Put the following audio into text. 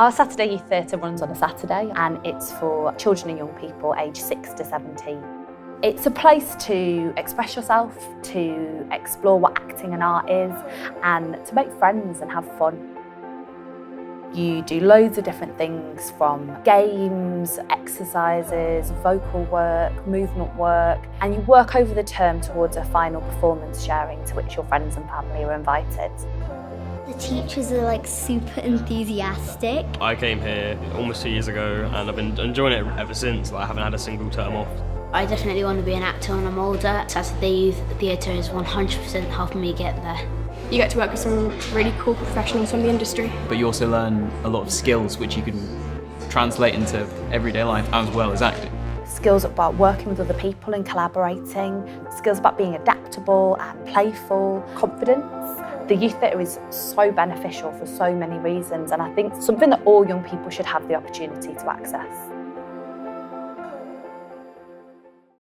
Our Saturday Youth Theatre runs on a Saturday and it's for children and young people aged 6 to 17. It's a place to express yourself, to explore what acting and art is and to make friends and have fun. You do loads of different things from games, exercises, vocal work, movement work, and you work over the term towards a final performance sharing to which your friends and family are invited. The teachers are like super enthusiastic. I came here almost 2 years ago and I've been enjoying it ever since. I haven't had a single term off. I definitely want to be an actor when I'm older. Saturday Youth Theatre is 100% helping me get there. You get to work with some really cool professionals from the industry. But you also learn a lot of skills which you can translate into everyday life as well as acting. Skills about working with other people and collaborating, skills about being adaptable and playful, confidence. The youth theatre is so beneficial for so many reasons and I think something that all young people should have the opportunity to access.